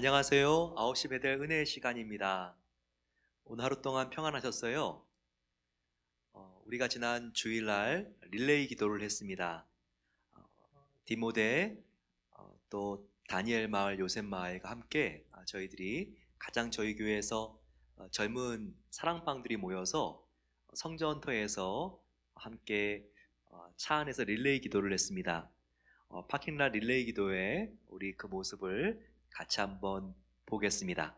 안녕하세요. 9시 배달 은혜의 시간입니다. 오늘 하루 동안 평안하셨어요? 우리가 지난 주일날 릴레이 기도를 했습니다. 어, 디모데, 또 다니엘 마을, 요셉 마을과 함께 저희들이 가장 저희 교회에서 젊은 사랑방들이 모여서 성전터에서 함께 차 안에서 릴레이 기도를 했습니다. 파킹랏 릴레이 기도에 우리 그 모습을 같이 한번 보겠습니다.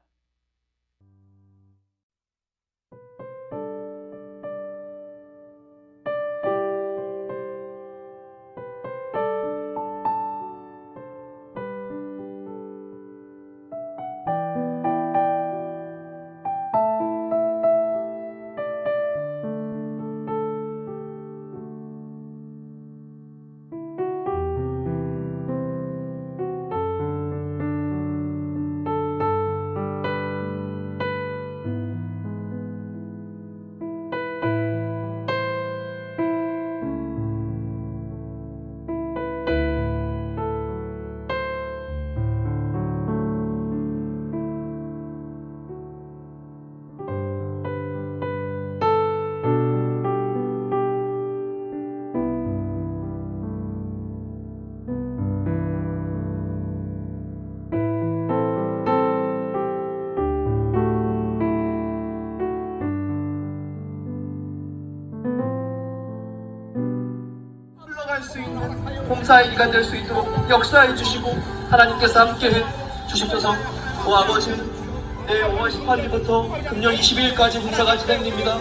흘러갈 수 있는 봉사의 기간 될 수 있도록 역사해 주시고 하나님께서 함께해 주십소서. 오 아버지, 내일 5월 18일부터 금년 22일까지 봉사가 진행됩니다.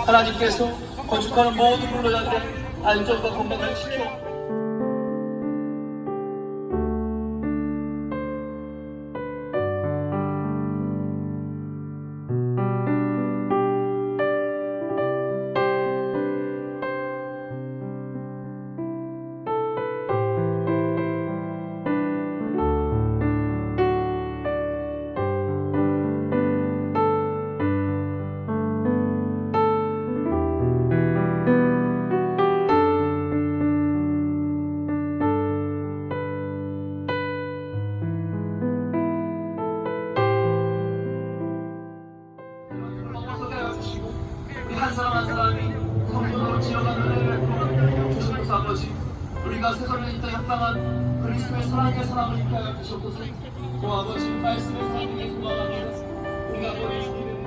하나님께서 건축하는 모든 근로자들의 안전과 건강을 지켜 한 사람 한 사람이 성령으로 지어가는 은혜를 주시옵소서. 아버지, 우리가 세상에 있다 합당한 그리스도의 사랑의 사랑을 입게 하여 주시옵소서. 오 아버지, 말씀의 사랑에 소망하며 우리가 아버지 주님의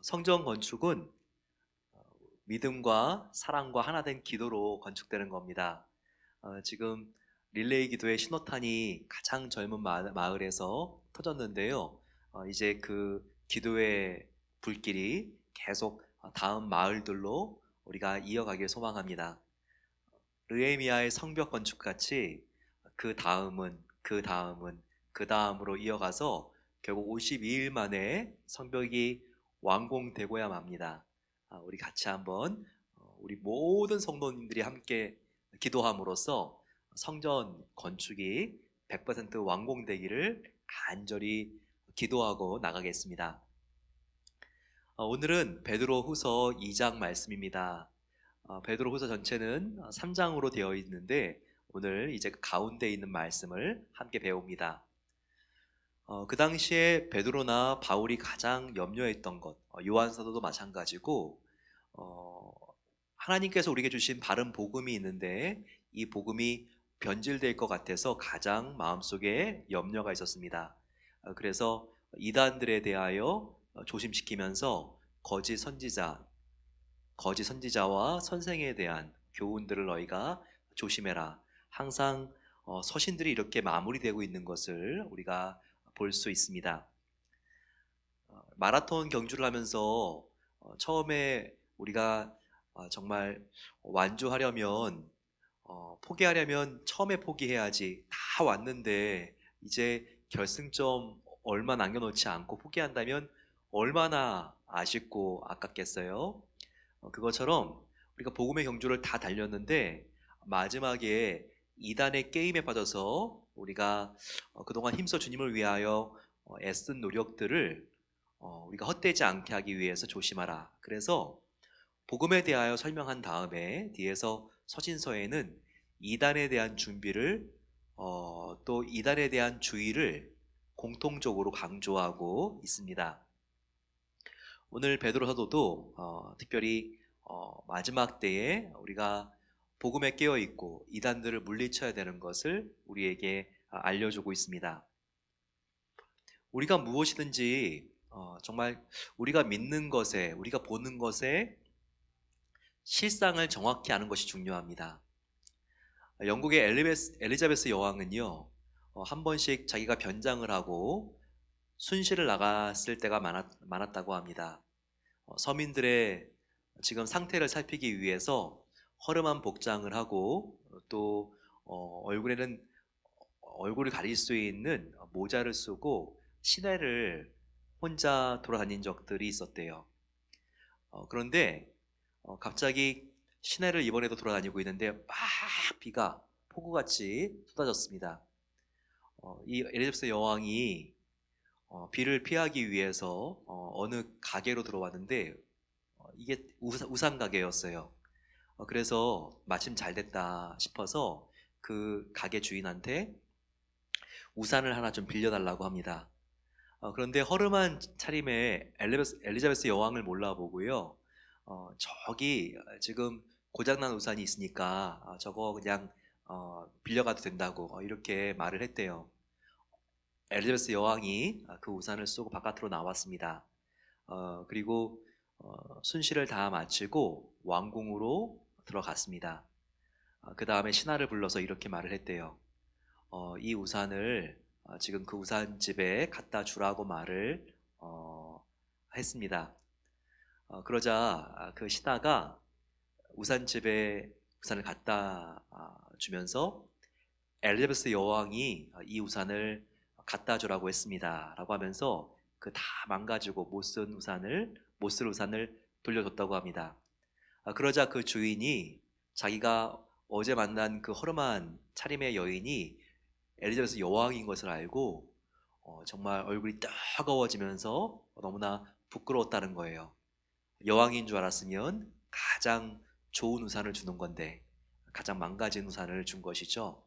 성전 건축은 믿음과 사랑과 하나 된 기도로 건축되는 겁니다. 지금 릴레이 기도의 신호탄이 가장 젊은 마을에서 터졌는데요. 이제 그 기도의 불길이 계속 다음 마을들로 우리가 이어가길 소망합니다. 느헤미야의 성벽 건축 같이 그 다음은 그 다음은 그 다음으로 이어가서 결국 52일 만에 성벽이 완공되고야 맙니다. 우리 같이 한번 우리 모든 성도님들이 함께 기도함으로써 성전 건축이 100% 완공되기를 간절히 기도하고 나가겠습니다. 오늘은 베드로후서 2장 말씀입니다. 베드로후서 전체는 3장으로 되어 있는데 오늘 이제 가운데 있는 말씀을 함께 배웁니다. 그 당시에 베드로나 바울이 가장 염려했던 것, 요한사도도 마찬가지고 하나님께서 우리에게 주신 바른 복음이 있는데 이 복음이 변질될 것 같아서 가장 마음속에 염려가 있었습니다. 그래서 이단들에 대하여 조심시키면서 거짓 선지자와 선생에 대한 교훈들을 너희가 조심해라. 항상 서신들이 이렇게 마무리되고 있는 것을 우리가 볼 수 있습니다. 마라톤 경주를 하면서 처음에 우리가 정말 완주하려면 포기하려면 처음에 포기해야지. 다 왔는데 이제 결승점 얼마 남겨놓지 않고 포기한다면 얼마나 아쉽고 아깝겠어요. 그것처럼 우리가 복음의 경주를 다 달렸는데 마지막에 이단의 게임에 빠져서 우리가 그동안 힘써 주님을 위하여 애쓴 노력들을 우리가 헛되지 않게 하기 위해서 조심하라. 그래서 복음에 대하여 설명한 다음에 뒤에서 서신서에는 이단에 대한 준비를 또 이단에 대한 주의를 공통적으로 강조하고 있습니다. 오늘 베드로 사도도 특별히 마지막 때에 우리가 복음에 깨어 있고 이단들을 물리쳐야 되는 것을 우리에게 알려주고 있습니다. 우리가 무엇이든지 정말 우리가 믿는 것에, 우리가 보는 것에 실상을 정확히 아는 것이 중요합니다. 영국의 엘리자베스 여왕은요, 한 번씩 자기가 변장을 하고 순시를 나갔을 때가 많았다고 합니다. 서민들의 지금 상태를 살피기 위해서 허름한 복장을 하고 또 얼굴에는 얼굴을 가릴 수 있는 모자를 쓰고 시내를 혼자 돌아다닌 적들이 있었대요. 그런데 갑자기 시내를 이번에도 돌아다니고 있는데 막 비가 폭우같이 쏟아졌습니다. 이 엘리자베스 여왕이 비를 피하기 위해서 어느 가게로 들어왔는데 이게 우산 가게였어요. 그래서 마침 잘 됐다 싶어서 그 가게 주인한테 우산을 하나 좀 빌려달라고 합니다. 그런데 허름한 차림에 엘리자베스 여왕을 몰라보고요. 저기 지금 고장난 우산이 있으니까 저거 그냥 빌려가도 된다고 이렇게 말을 했대요. 엘리자베스 여왕이 그 우산을 쓰고 바깥으로 나왔습니다. 그리고 순시를 다 마치고 왕궁으로 들어갔습니다. 그 다음에 신하를 불러서 이렇게 말을 했대요. 이 우산을 지금 그 우산집에 갖다 주라고 말을 했습니다. 그러자 그 신하가 우산집에 우산을 갖다 주면서 엘리자베스 여왕이 이 우산을 갖다 주라고 했습니다 라고 하면서 그 다 망가지고 못 쓸 우산을 돌려줬다고 합니다. 그러자 그 주인이 자기가 어제 만난 그 허름한 차림의 여인이 엘리자베스 여왕인 것을 알고 정말 얼굴이 따가워지면서 너무나 부끄러웠다는 거예요. 여왕인 줄 알았으면 가장 좋은 우산을 주는 건데 가장 망가진 우산을 준 것이죠.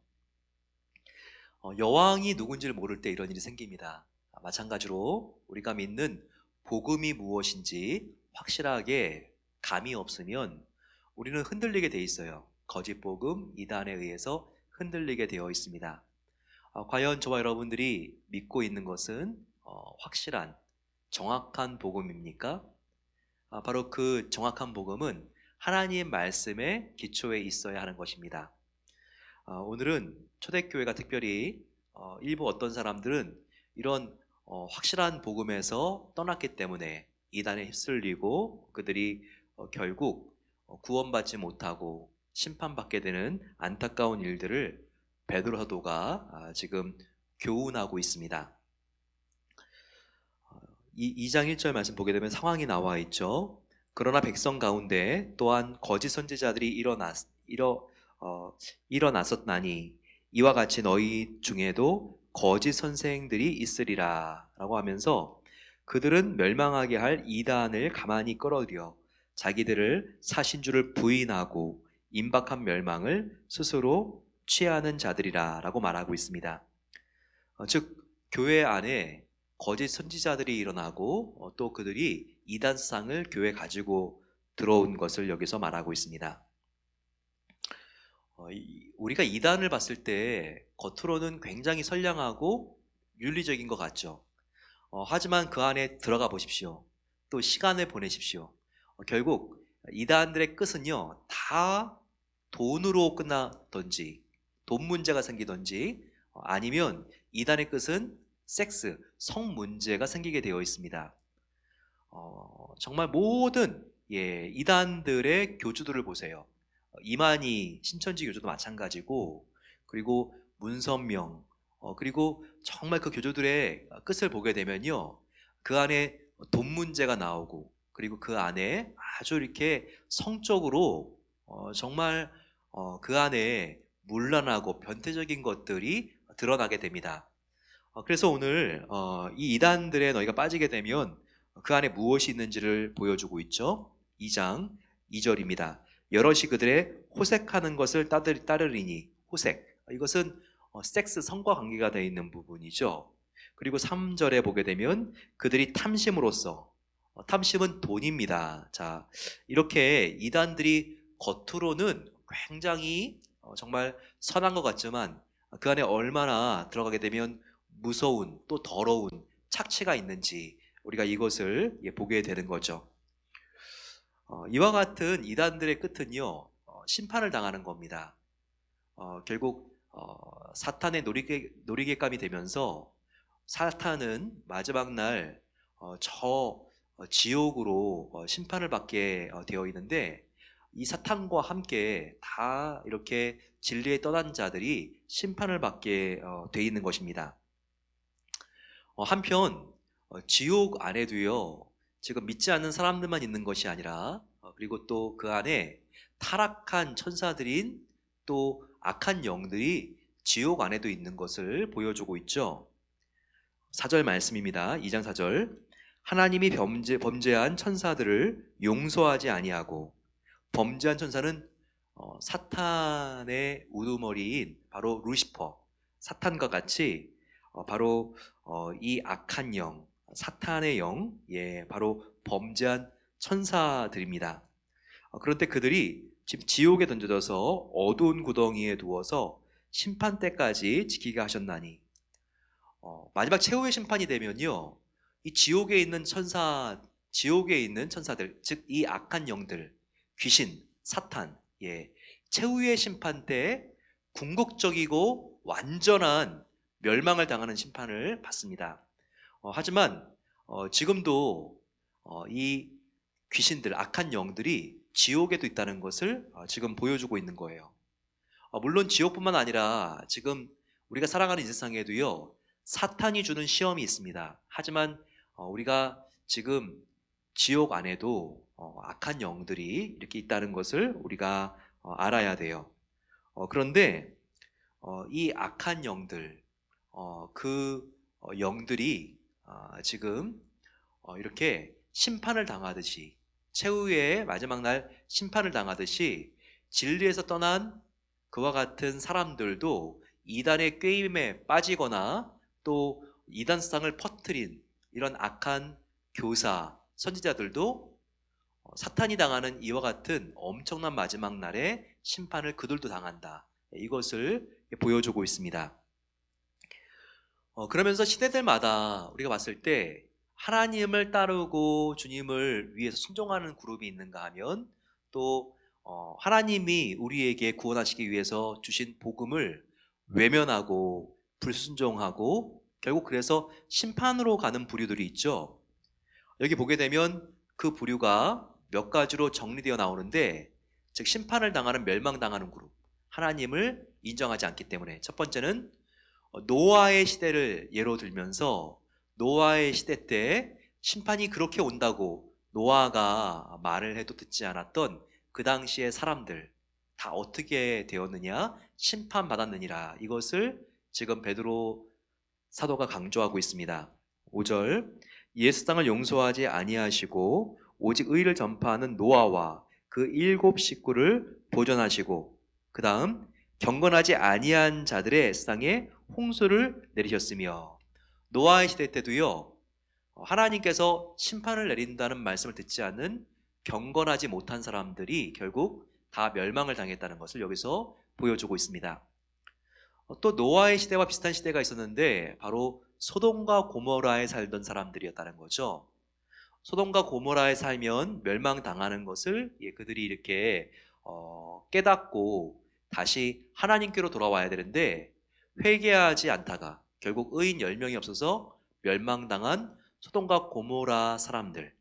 여왕이 누군지를 모를 때 이런 일이 생깁니다. 마찬가지로 우리가 믿는 복음이 무엇인지 확실하게 감이 없으면 우리는 흔들리게 돼 있어요. 거짓 복음, 이단에 의해서 흔들리게 되어 있습니다. 과연 저와 여러분들이 믿고 있는 것은 확실한, 정확한 복음입니까? 바로 그 정확한 복음은 하나님 말씀의 기초에 있어야 하는 것입니다. 오늘은 초대교회가 특별히 일부 어떤 사람들은 이런 확실한 복음에서 떠났기 때문에 이단에 휩쓸리고 그들이 결국 구원받지 못하고 심판받게 되는 안타까운 일들을 베드로 사도가 지금 교훈하고 있습니다. 2장 1절 말씀 보게 되면 상황이 나와 있죠. 그러나 백성 가운데 또한 거짓 선지자들이 일어났었나니 이와 같이 너희 중에도 거짓 선생들이 있으리라 라고 하면서 그들은 멸망하게 할 이단을 가만히 끌어들여 자기들을 사신주를 부인하고 임박한 멸망을 스스로 취하는 자들이라 라고 말하고 있습니다. 즉 교회 안에 거짓 선지자들이 일어나고 또 그들이 이단상을 교회에 가지고 들어온 것을 여기서 말하고 있습니다. 우리가 이단을 봤을 때 겉으로는 굉장히 선량하고 윤리적인 것 같죠. 하지만 그 안에 들어가 보십시오. 또 시간을 보내십시오. 결국 이단들의 끝은요, 다 돈으로 끝나든지 돈 문제가 생기든지 아니면 이단의 끝은 섹스, 성 문제가 생기게 되어 있습니다. 정말 모든 이단들의 교주들을 보세요. 이만희 신천지 교주도 마찬가지고, 그리고 문선명, 그리고 정말 그 교주들의 끝을 보게 되면요, 그 안에 돈 문제가 나오고, 그리고 그 안에 아주 이렇게 성적으로 정말 그 안에 문란하고 변태적인 것들이 드러나게 됩니다. 그래서 오늘 이 이단들에 너희가 빠지게 되면 그 안에 무엇이 있는지를 보여주고 있죠. 2장 2절입니다. 여럿이 그들의 호색하는 것을 따르리니, 호색, 이것은 섹스, 성과 관계가 되어 있는 부분이죠. 그리고 3절에 보게 되면 그들이 탐심으로써, 탐심은 돈입니다. 자, 이렇게 이단들이 겉으로는 굉장히 정말 선한 것 같지만 그 안에 얼마나 들어가게 되면 무서운, 또 더러운 착취가 있는지 우리가 이것을 보게 되는 거죠. 이와 같은 이단들의 끝은요, 심판을 당하는 겁니다. 결국 사탄의 놀이개감이 되면서 사탄은 마지막 날 지옥으로 심판을 받게 되어 있는데, 이 사탄과 함께 다 이렇게 진리에 떠난 자들이 심판을 받게 되어 있는 것입니다. 한편 지옥 안에도요, 지금 믿지 않는 사람들만 있는 것이 아니라 그리고 또 그 안에 타락한 천사들인 또 악한 영들이 지옥 안에도 있는 것을 보여주고 있죠. 4절 말씀입니다. 2장 4절. 하나님이 범죄한 천사들을 용서하지 아니하고, 범죄한 천사는 사탄의 우두머리인 바로 루시퍼, 사탄과 같이 바로 이 악한 영, 사탄의 영, 바로 범죄한 천사들입니다. 그런데 그들이 지금 지옥에 던져져서 어두운 구덩이에 두어서 심판 때까지 지키게 하셨나니, 마지막 최후의 심판이 되면요, 이 지옥에 있는 천사들, 즉 이 악한 영들, 귀신, 사탄, 최후의 심판 때 궁극적이고 완전한 멸망을 당하는 심판을 받습니다. 하지만 지금도 이 귀신들, 악한 영들이 지옥에도 있다는 것을 지금 보여주고 있는 거예요. 물론 지옥뿐만 아니라 지금 우리가 살아가는 이 세상에도요, 사탄이 주는 시험이 있습니다. 하지만 우리가 지금 지옥 안에도 악한 영들이 이렇게 있다는 것을 우리가 알아야 돼요. 그런데 이 악한 영들, 그 영들이 지금 이렇게 심판을 당하듯이, 최후의 마지막 날 심판을 당하듯이 진리에서 떠난 그와 같은 사람들도 이단의 꾀임에 빠지거나 또 이단 사상을 퍼뜨린 이런 악한 교사, 선지자들도 사탄이 당하는 이와 같은 엄청난 마지막 날의 심판을 그들도 당한다. 이것을 보여주고 있습니다. 그러면서 시대들마다 우리가 봤을 때 하나님을 따르고 주님을 위해서 순종하는 그룹이 있는가 하면, 또 하나님이 우리에게 구원하시기 위해서 주신 복음을 외면하고 불순종하고 결국 그래서 심판으로 가는 부류들이 있죠. 여기 보게 되면 그 부류가 몇 가지로 정리되어 나오는데, 즉 심판을 당하는, 멸망당하는 그룹, 하나님을 인정하지 않기 때문에. 첫 번째는 노아의 시대를 예로 들면서 노아의 시대 때 심판이 그렇게 온다고 노아가 말을 해도 듣지 않았던 그 당시의 사람들 다 어떻게 되었느냐, 심판받았느니라. 이것을 지금 베드로 사도가 강조하고 있습니다. 5절. 예수 땅을 용서하지 아니하시고 오직 의를 전파하는 노아와 그 7 식구를 보존하시고, 그 다음 경건하지 아니한 자들의 땅에 홍수를 내리셨으며. 노아의 시대 때도요, 하나님께서 심판을 내린다는 말씀을 듣지 않는 경건하지 못한 사람들이 결국 다 멸망을 당했다는 것을 여기서 보여주고 있습니다. 또 노아의 시대와 비슷한 시대가 있었는데 바로 소돔과 고모라에 살던 사람들이었다는 거죠. 소돔과 고모라에 살면 멸망당하는 것을 그들이 이렇게 깨닫고 다시 하나님께로 돌아와야 되는데 회개하지 않다가 결국 의인 10명이 없어서 멸망당한 소돔과 고모라 사람들,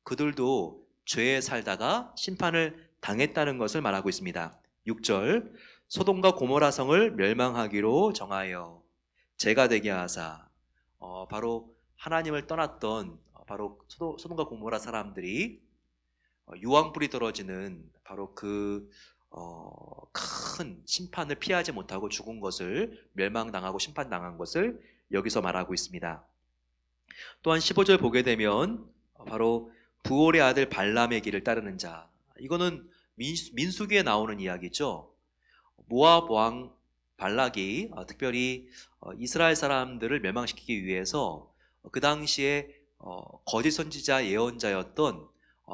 그들도 죄에 살다가 심판을 당했다는 것을 말하고 있습니다. 6절 소돔과 고모라 성을 멸망하기로 정하여 재가 되게 하사. 바로 하나님을 떠났던 바로 소돔과 고모라 사람들이 유황불이 떨어지는 바로 그 큰 심판을 피하지 못하고 죽은 것을, 멸망당하고 심판당한 것을 여기서 말하고 있습니다. 또한 15절 보게 되면 바로 부올의 아들 발람의 길을 따르는 자, 이거는 민수기에 나오는 이야기죠. 모압 왕 발락이 특별히 이스라엘 사람들을 멸망시키기 위해서 그 당시에 거짓 선지자 예언자였던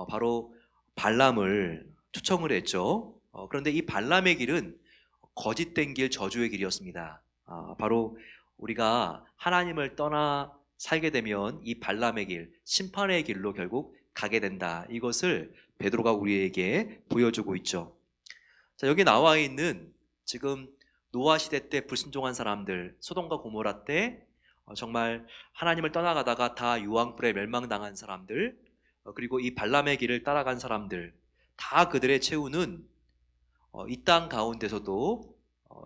바로 발람을 초청을 했죠. 그런데 이 발람의 길은 거짓된 길, 저주의 길이었습니다. 바로 우리가 하나님을 떠나 살게 되면 이 발람의 길, 심판의 길로 결국 가게 된다. 이것을 베드로가 우리에게 보여주고 있죠. 자, 여기 나와 있는 지금 노아 시대 때 불순종한 사람들, 소돔과 고모라 때 정말 하나님을 떠나가다가 다 유황불에 멸망당한 사람들, 그리고 이 발람의 길을 따라간 사람들, 다 그들의 최후는 이 땅 가운데서도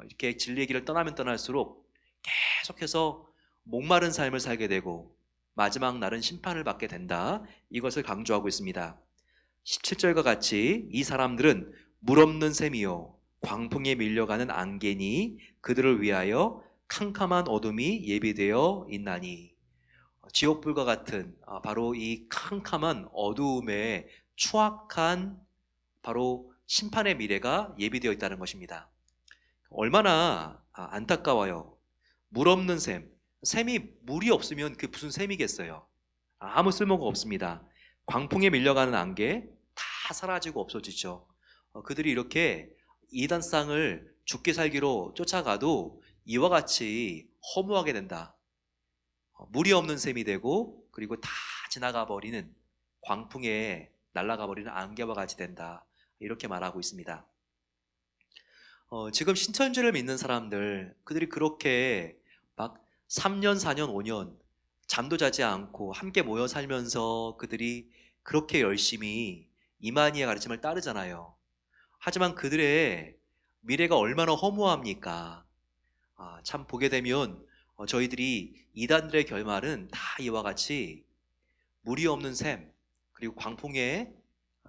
이렇게 진리의 길을 떠나면 떠날수록 계속해서 목마른 삶을 살게 되고 마지막 날은 심판을 받게 된다. 이것을 강조하고 있습니다. 17절과 같이 이 사람들은 물 없는 샘이요 광풍에 밀려가는 안개니 그들을 위하여 캄캄한 어둠이 예비되어 있나니. 지옥불과 같은 바로 이 캄캄한 어두움에 추악한 바로 심판의 미래가 예비되어 있다는 것입니다. 얼마나 안타까워요. 물 없는 샘. 샘이 물이 없으면 그게 무슨 샘이겠어요. 아무 쓸모가 없습니다. 광풍에 밀려가는 안개 다 사라지고 없어지죠. 그들이 이렇게 이단상을 죽게 살기로 쫓아가도 이와 같이 허무하게 된다. 물이 없는 샘이 되고 그리고 다 지나가 버리는 광풍에 날아가 버리는 안개와 같이 된다. 이렇게 말하고 있습니다. 지금 신천지를 믿는 사람들, 그들이 그렇게 막 3년, 4년, 5년 잠도 자지 않고 함께 모여 살면서 그들이 그렇게 열심히 이만희의 가르침을 따르잖아요. 하지만 그들의 미래가 얼마나 허무합니까? 참 보게 되면 저희들이 이단들의 결말은 다 이와 같이 물이 없는 샘, 그리고 광풍에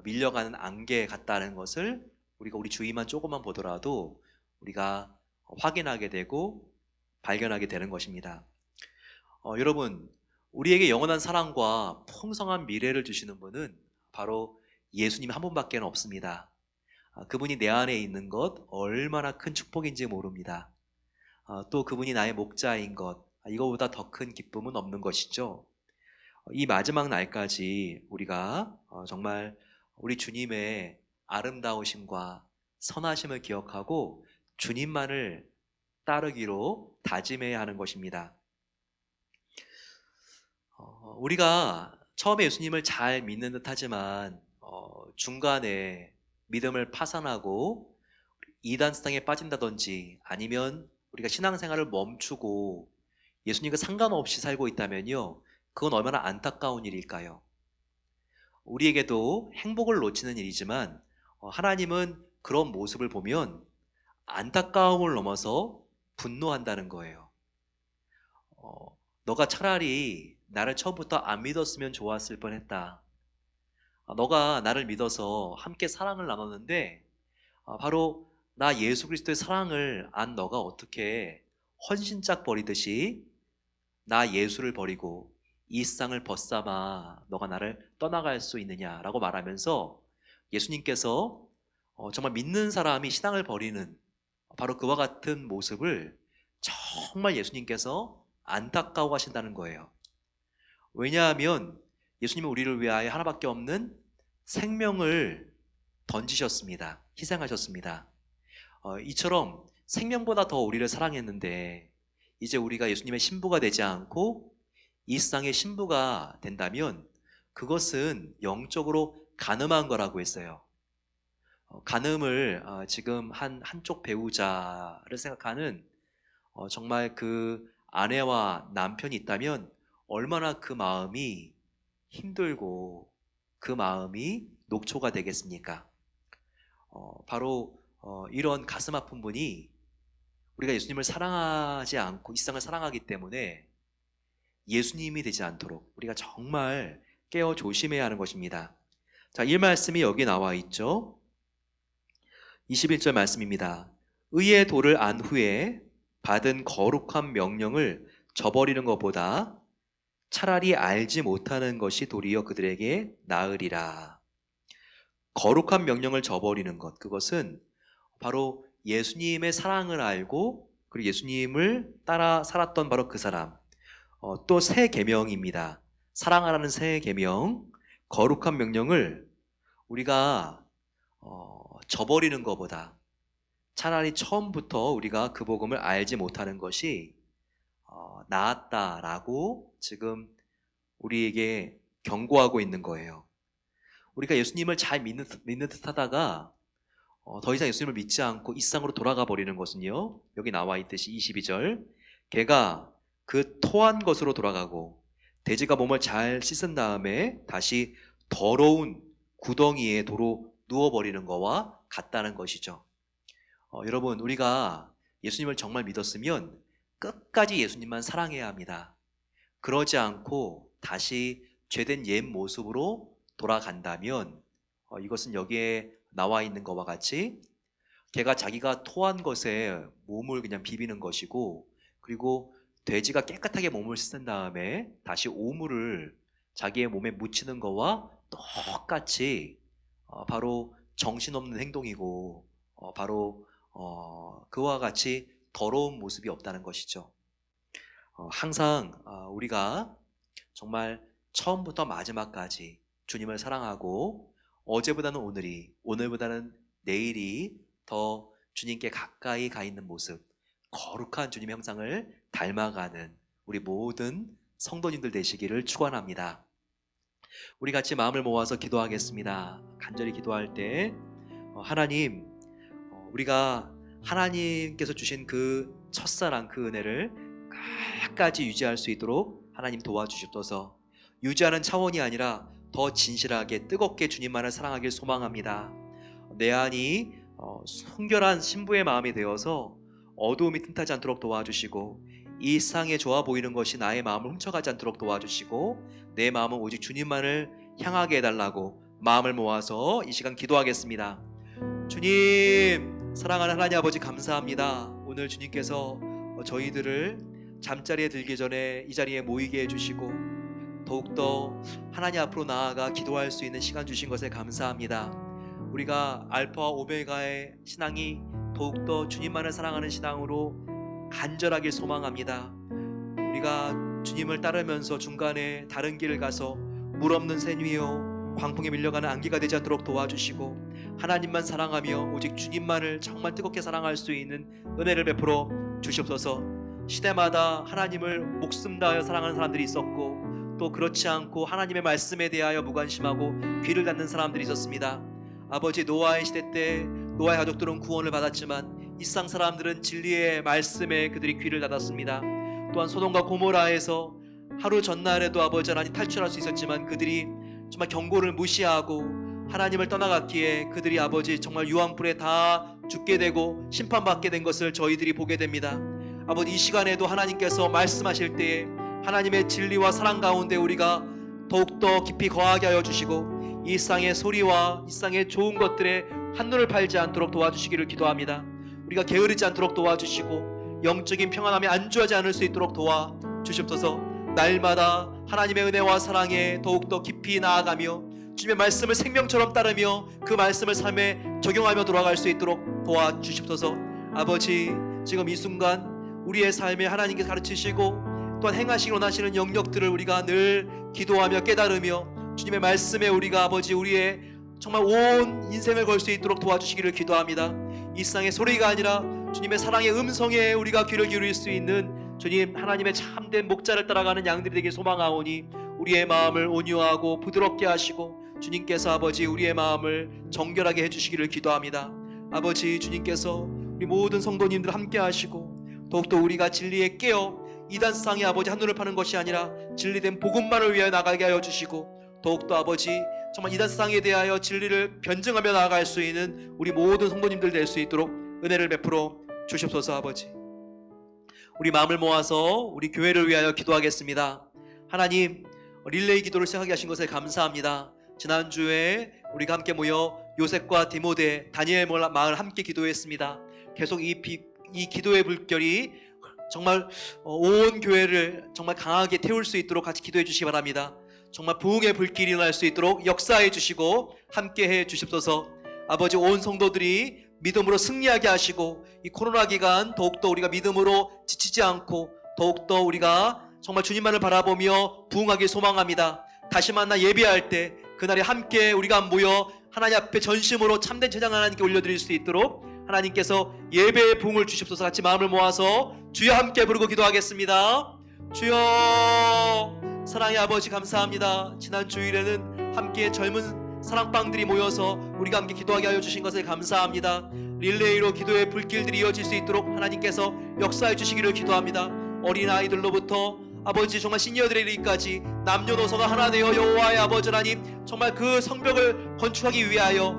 밀려가는 안개 같다는 것을 우리가 우리 주위만 조금만 보더라도 우리가 확인하게 되고 발견하게 되는 것입니다. 여러분, 우리에게 영원한 사랑과 풍성한 미래를 주시는 분은 바로 예수님 한 분밖에 없습니다. 그분이 내 안에 있는 것 얼마나 큰 축복인지 모릅니다. 또 그분이 나의 목자인 것, 이거보다 더 큰 기쁨은 없는 것이죠. 이 마지막 날까지 우리가 정말 우리 주님의 아름다우심과 선하심을 기억하고 주님만을 따르기로 다짐해야 하는 것입니다. 우리가 처음에 예수님을 잘 믿는 듯 하지만 중간에 믿음을 파산하고 이단스탕에 빠진다든지 아니면 우리가 신앙생활을 멈추고 예수님과 상관없이 살고 있다면요, 그건 얼마나 안타까운 일일까요? 우리에게도 행복을 놓치는 일이지만 하나님은 그런 모습을 보면 안타까움을 넘어서 분노한다는 거예요. 너가 차라리 나를 처음부터 안 믿었으면 좋았을 뻔했다. 너가 나를 믿어서 함께 사랑을 나눴는데 바로 나 예수 그리스도의 사랑을 안 너가 어떻게 헌신짝 버리듯이 나 예수를 버리고 이 세상을 벗삼아 너가 나를 떠나갈 수 있느냐라고 말하면서 예수님께서 정말 믿는 사람이 신앙을 버리는 바로 그와 같은 모습을 정말 예수님께서 안타까워 하신다는 거예요. 왜냐하면 예수님은 우리를 위하여 하나밖에 없는 생명을 던지셨습니다. 희생하셨습니다. 이처럼 생명보다 더 우리를 사랑했는데 이제 우리가 예수님의 신부가 되지 않고 이 세상의 신부가 된다면 그것은 영적으로 간음한 거라고 했어요. 간음을 지금 한쪽 배우자를 생각하는 정말 그 아내와 남편이 있다면 얼마나 그 마음이 힘들고 그 마음이 녹초가 되겠습니까? 바로 이런 가슴 아픈 분이 우리가 예수님을 사랑하지 않고 이 세상을 사랑하기 때문에 예수님이 되지 않도록 우리가 정말 깨어 조심해야 하는 것입니다. 자, 이 말씀이 여기 나와 있죠. 21절 말씀입니다. 의의 도를 안 후에 받은 거룩한 명령을 저버리는 것보다 차라리 알지 못하는 것이 도리어 그들에게 나으리라. 거룩한 명령을 저버리는 것, 그것은 바로 예수님의 사랑을 알고 그리고 예수님을 따라 살았던 바로 그 사람, 또 새 계명입니다. 사랑하라는 새 계명, 거룩한 명령을 우리가 저버리는 것보다 차라리 처음부터 우리가 그 복음을 알지 못하는 것이 나았다라고 지금 우리에게 경고하고 있는 거예요. 우리가 예수님을 잘 믿는 듯 하다가 더 이상 예수님을 믿지 않고 이 세상으로 돌아가 버리는 것은요, 여기 나와 있듯이 22절, 걔가 그 토한 것으로 돌아가고 돼지가 몸을 잘 씻은 다음에 다시 더러운 구덩이에 도로 누워버리는 거와 같다는 것이죠. 여러분, 우리가 예수님을 정말 믿었으면 끝까지 예수님만 사랑해야 합니다. 그러지 않고 다시 죄된 옛 모습으로 돌아간다면 이것은 여기에 나와 있는 것과 같이 걔가 자기가 토한 것에 몸을 그냥 비비는 것이고, 그리고 돼지가 깨끗하게 몸을 씻은 다음에 다시 오물을 자기의 몸에 묻히는 것과 똑같이 바로 정신없는 행동이고 바로 그와 같이 더러운 모습이 없다는 것이죠. 항상 우리가 정말 처음부터 마지막까지 주님을 사랑하고 어제보다는 오늘이, 오늘보다는 내일이 더 주님께 가까이 가 있는 모습, 거룩한 주님의 형상을 닮아가는 우리 모든 성도님들 되시기를 축원합니다. 우리 같이 마음을 모아서 기도하겠습니다. 간절히 기도할 때 하나님, 우리가 하나님께서 주신 그 첫사랑, 그 은혜를 끝까지 유지할 수 있도록 하나님 도와주시옵소서. 유지하는 차원이 아니라 더 진실하게 뜨겁게 주님만을 사랑하길 소망합니다. 내 안이 순결한 신부의 마음이 되어서 어두움이 틈타지 않도록 도와주시고, 이 세상에 좋아 보이는 것이 나의 마음을 훔쳐가지 않도록 도와주시고, 내 마음은 오직 주님만을 향하게 해달라고 마음을 모아서 이 시간 기도하겠습니다. 주님, 사랑하는 하나님 아버지, 감사합니다. 오늘 주님께서 저희들을 잠자리에 들기 전에 이 자리에 모이게 해주시고 더욱더 하나님 앞으로 나아가 기도할 수 있는 시간 주신 것에 감사합니다. 우리가 알파와 오메가의 신앙이 더욱더 주님만을 사랑하는 신앙으로 간절하길 소망합니다. 우리가 주님을 따르면서 중간에 다른 길을 가서 물 없는 샘 위요 광풍에 밀려가는 안개가 되지 않도록 도와주시고, 하나님만 사랑하며 오직 주님만을 정말 뜨겁게 사랑할 수 있는 은혜를 베풀어 주시옵소서. 시대마다 하나님을 목숨 다하여 사랑하는 사람들이 있었고, 또 그렇지 않고 하나님의 말씀에 대하여 무관심하고 귀를 닫는 사람들이 있었습니다. 아버지, 노아의 시대 때 노아의 가족들은 구원을 받았지만 이 세상 사람들은 진리의 말씀에 그들이 귀를 닫았습니다. 또한 소돔과 고모라에서 하루 전날에도 아버지 하나님 탈출할 수 있었지만 그들이 정말 경고를 무시하고 하나님을 떠나갔기에 그들이 아버지 정말 유황불에 다 죽게 되고 심판받게 된 것을 저희들이 보게 됩니다. 아버지, 이 시간에도 하나님께서 말씀하실 때에 하나님의 진리와 사랑 가운데 우리가 더욱더 깊이 거하게 하여 주시고, 이 세상의 소리와 이 세상의 좋은 것들에 한눈을 팔지 않도록 도와주시기를 기도합니다. 우리가 게으르지 않도록 도와주시고 영적인 평안함에 안주하지 않을 수 있도록 도와주시옵소서. 날마다 하나님의 은혜와 사랑에 더욱더 깊이 나아가며 주님의 말씀을 생명처럼 따르며 그 말씀을 삶에 적용하며 돌아갈 수 있도록 도와주시옵소서. 아버지, 지금 이 순간 우리의 삶에 하나님께서 가르치시고 또한 행하시기 원하시는 영역들을 우리가 늘 기도하며 깨달으며 주님의 말씀에 우리가 아버지 우리의 정말 온 인생을 걸 수 있도록 도와주시기를 기도합니다. 이 세상의 소리가 아니라 주님의 사랑의 음성에 우리가 귀를 기울일 수 있는 주님 하나님의 참된 목자를 따라가는 양들이 되길 소망하오니, 우리의 마음을 온유하고 부드럽게 하시고 주님께서 아버지 우리의 마음을 정결하게 해주시기를 기도합니다. 아버지, 주님께서 우리 모든 성도님들 함께 하시고 더욱더 우리가 진리에 깨어 이단 세상에 아버지 한눈을 파는 것이 아니라 진리된 복음만을 위하여 나가게 하여 주시고, 더욱더 아버지 정말 이단 세상에 대하여 진리를 변증하며 나아갈 수 있는 우리 모든 성도님들 될 수 있도록 은혜를 베풀어 주시옵소서. 아버지, 우리 마음을 모아서 우리 교회를 위하여 기도하겠습니다. 하나님, 릴레이 기도를 시작하게 하신 것에 감사합니다. 지난주에 우리가 함께 모여 요셉과 디모데, 다니엘 마을 함께 기도했습니다. 계속 이 기도의 불결이 정말 온 교회를 정말 강하게 태울 수 있도록 같이 기도해 주시기 바랍니다. 정말 부흥의 불길이 일어날 수 있도록 역사해 주시고 함께 해 주십소서. 아버지, 온 성도들이 믿음으로 승리하게 하시고 이 코로나 기간 더욱더 우리가 믿음으로 지치지 않고 더욱더 우리가 정말 주님만을 바라보며 부흥하길 소망합니다. 다시 만나 예배할 때 그날에 함께 우리가 모여 하나님 앞에 전심으로 참된 제장 하나님께 올려드릴 수 있도록 하나님께서 예배의 부흥을 주십소서. 같이 마음을 모아서 주여 함께 부르고 기도하겠습니다. 주여, 사랑의 아버지 감사합니다. 지난 주일에는 함께 젊은 사랑방들이 모여서 우리가 함께 기도하게 하여 주신 것에 감사합니다. 릴레이로 기도의 불길들이 이어질 수 있도록 하나님께서 역사해 주시기를 기도합니다. 어린아이들로부터 아버지 정말 시니어들에 이르기까지 남녀노소가 하나 되어 여호와의 아버지 하나님 정말 그 성벽을 건축하기 위하여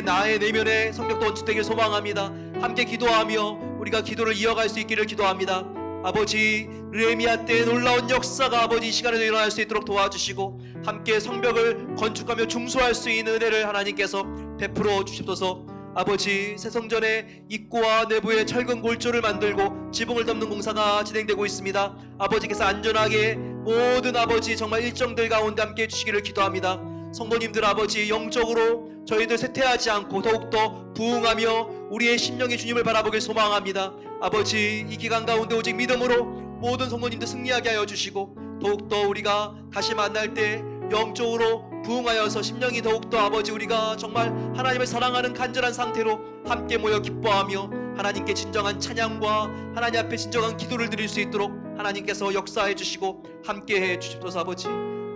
나의 내면의 성벽도 건축되길 소망합니다. 함께 기도하며 우리가 기도를 이어갈 수 있기를 기도합니다. 아버지, 느헤미야 때의 놀라운 역사가 아버지 이 시간에도 일어날 수 있도록 도와주시고 함께 성벽을 건축하며 중수할 수 있는 은혜를 하나님께서 베풀어 주십소서. 아버지, 새성전의 입구와 내부에 철근 골조를 만들고 지붕을 덮는 공사가 진행되고 있습니다. 아버지께서 안전하게 모든 아버지 정말 일정들 가운데 함께 해주시기를 기도합니다. 성도님들 아버지, 영적으로 저희들 쇠퇴하지 않고 더욱더 부흥하며 우리의 심령이 주님을 바라보길 소망합니다. 아버지, 이 기간 가운데 오직 믿음으로 모든 성도님들 승리하게 하여 주시고 더욱더 우리가 다시 만날 때 영적으로 부흥하여서 심령이 더욱더 아버지 우리가 정말 하나님을 사랑하는 간절한 상태로 함께 모여 기뻐하며 하나님께 진정한 찬양과 하나님 앞에 진정한 기도를 드릴 수 있도록 하나님께서 역사해 주시고 함께해 주십소서.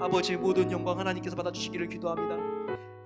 아버지, 모든 영광 하나님께서 받아주시기를 기도합니다.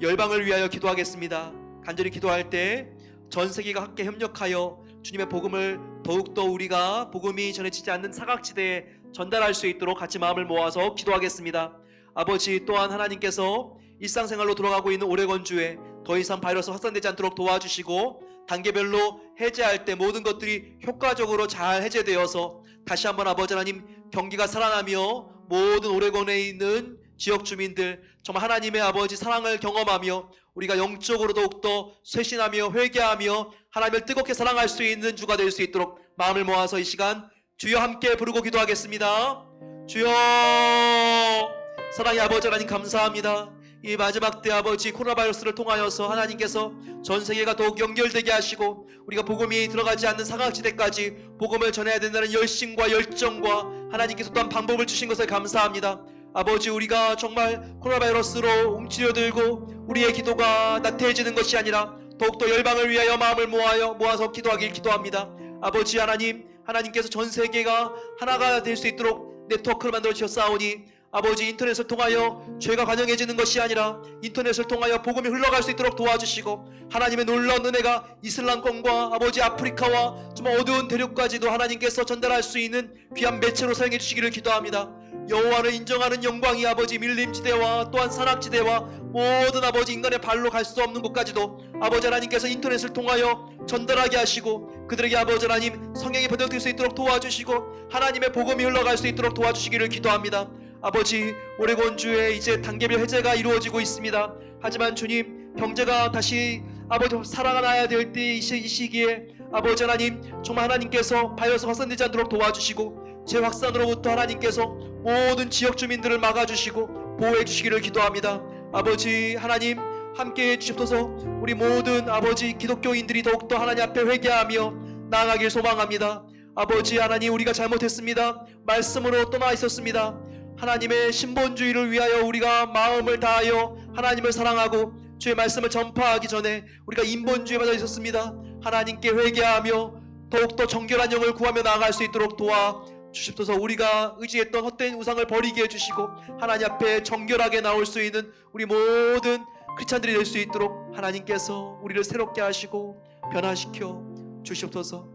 열방을 위하여 기도하겠습니다. 간절히 기도할 때 전 세계가 함께 협력하여 주님의 복음을 더욱더 우리가 복음이 전해지지 않는 사각지대에 전달할 수 있도록 같이 마음을 모아서 기도하겠습니다. 아버지, 또한 하나님께서 일상생활로 돌아가고 있는 오레곤주에 더 이상 바이러스 확산되지 않도록 도와주시고 단계별로 해제할 때 모든 것들이 효과적으로 잘 해제되어서 다시 한번 아버지 하나님 경기가 살아나며 모든 오레곤에 있는 지역 주민들 정말 하나님의 아버지 사랑을 경험하며 우리가 영적으로 더욱더 쇄신하며 회개하며 하나님을 뜨겁게 사랑할 수 있는 주가 될 수 있도록 마음을 모아서 이 시간 주여 함께 부르고 기도하겠습니다. 주여, 사랑의 아버지 하나님 감사합니다. 이 마지막 때 아버지 코로나 바이러스를 통하여서 하나님께서 전 세계가 더욱 연결되게 하시고 우리가 복음이 들어가지 않는 사각지대까지 복음을 전해야 된다는 열심과 열정과 하나님께서 또한 방법을 주신 것을 감사합니다. 아버지, 우리가 정말 코로나 바이러스로 움츠려들고 우리의 기도가 나태해지는 것이 아니라 더욱더 열방을 위하여 마음을 모아서 기도하길 기도합니다. 아버지 하나님, 하나님께서 전 세계가 하나가 될 수 있도록 네트워크를 만들어 주셨사오니 아버지, 인터넷을 통하여 죄가 관영해지는 것이 아니라 인터넷을 통하여 복음이 흘러갈 수 있도록 도와주시고 하나님의 놀라운 은혜가 이슬람권과 아버지 아프리카와 정말 어두운 대륙까지도 하나님께서 전달할 수 있는 귀한 매체로 사용해 주시기를 기도합니다. 여호와를 인정하는 영광이 아버지 밀림지대와 또한 산악지대와 모든 아버지 인간의 발로 갈 수 없는 곳까지도 아버지 하나님께서 인터넷을 통하여 전달하게 하시고 그들에게 아버지 하나님 성령이 번영될 수 있도록 도와주시고 하나님의 복음이 흘러갈 수 있도록 도와주시기를 기도합니다. 아버지, 오레곤주에 이제 단계별 해제가 이루어지고 있습니다. 하지만 주님, 경제가 다시 아버지 살아나야 될 때 이 시기에 아버지 하나님 정말 하나님께서 바이러스 확산되지 않도록 도와주시고 재확산으로부터 하나님께서 모든 지역 주민들을 막아주시고 보호해 주시기를 기도합니다. 아버지 하나님 함께해 주십소서. 우리 모든 아버지 기독교인들이 더욱더 하나님 앞에 회개하며 나아가길 소망합니다. 아버지 하나님, 우리가 잘못했습니다. 말씀으로 떠나 있었습니다. 하나님의 신본주의를 위하여 우리가 마음을 다하여 하나님을 사랑하고 주의 말씀을 전파하기 전에 우리가 인본주의에 빠져 있었습니다. 하나님께 회개하며 더욱더 정결한 영을 구하며 나아갈 수 있도록 도와주십소서. 우리가 의지했던 헛된 우상을 버리게 해주시고 하나님 앞에 정결하게 나올 수 있는 우리 모든 크리스찬들이 될 수 있도록 하나님께서 우리를 새롭게 하시고 변화시켜 주시옵소서.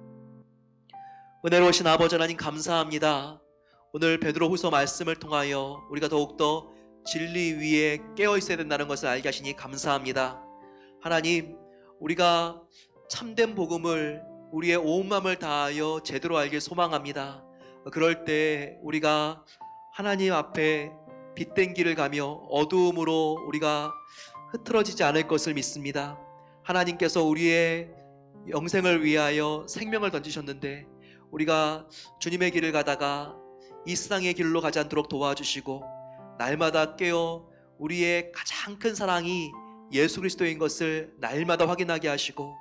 은혜로우신 아버지 하나님 감사합니다. 오늘 베드로후서 말씀을 통하여 우리가 더욱더 진리 위에 깨어 있어야 된다는 것을 알게 하시니 감사합니다. 하나님, 우리가 참된 복음을 우리의 온 마음을 다하여 제대로 알길 소망합니다. 그럴 때 우리가 하나님 앞에 빛된 길을 가며 어두움으로 우리가 흐트러지지 않을 것을 믿습니다. 하나님께서 우리의 영생을 위하여 생명을 던지셨는데 우리가 주님의 길을 가다가 이 세상의 길로 가지 않도록 도와주시고 날마다 깨어 우리의 가장 큰 사랑이 예수 그리스도인 것을 날마다 확인하게 하시고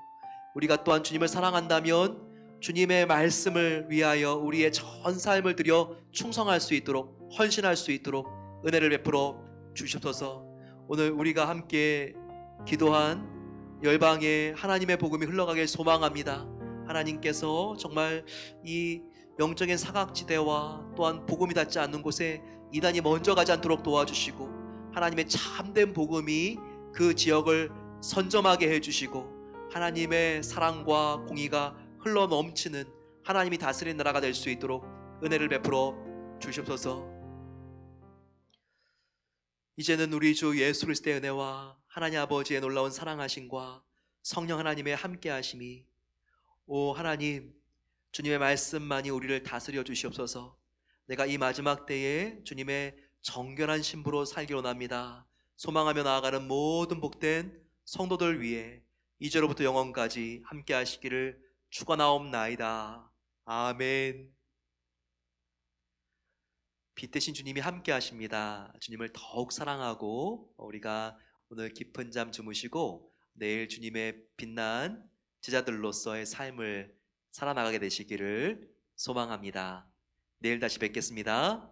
우리가 또한 주님을 사랑한다면 주님의 말씀을 위하여 우리의 전 삶을 들여 충성할 수 있도록 헌신할 수 있도록 은혜를 베풀어 주시옵소서. 오늘 우리가 함께 기도한 열방에 하나님의 복음이 흘러가길 소망합니다. 하나님께서 정말 이 영적인 사각지대와 또한 복음이 닿지 않는 곳에 이단이 먼저 가지 않도록 도와주시고 하나님의 참된 복음이 그 지역을 선점하게 해주시고 하나님의 사랑과 공의가 흘러 넘치는 하나님이 다스리는 나라가 될 수 있도록 은혜를 베풀어 주시옵소서. 이제는 우리 주 예수 그리스도의 은혜와 하나님 아버지의 놀라운 사랑하심과 성령 하나님의 함께하심이 오 하나님 주님의 말씀만이 우리를 다스려 주시옵소서. 내가 이 마지막 때에 주님의 정결한 신부로 살기 원합니다. 소망하며 나아가는 모든 복된 성도들 위해 이제로부터 영원까지 함께 하시기를 축원하옵나이다. 아멘. 빛 대신 주님이 함께 하십니다. 주님을 더욱 사랑하고 우리가 오늘 깊은 잠 주무시고 내일 주님의 빛난 제자들로서의 삶을 살아나가게 되시기를 소망합니다. 내일 다시 뵙겠습니다.